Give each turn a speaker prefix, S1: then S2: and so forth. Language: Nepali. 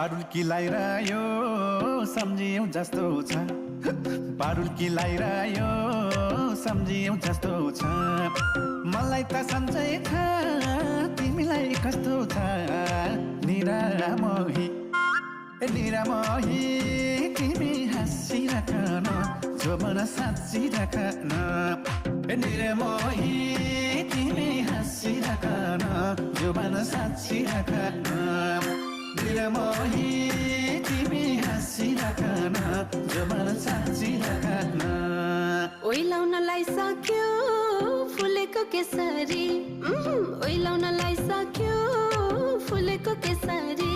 S1: बारुल किलाइरह्यो सम्झियौ जस्तो छ बारुल किलाइरह्यो सम्झियौ जस्तो छ मलाई त सन्चै छ तिमीलाई कस्तो छ निरामोही निरामोही तिमी हाँसिराख न जोबन साँचिराख न निरामोही तिमी हाँसिराख न जोबन साँचिराख न निरामोही तिमी हाँसिराख न जोबन साँचिराख न
S2: ओइलाउनलाई सक्यो फुलेको केसरी ओइलाउनलाई सक्यो फुलेको केसरी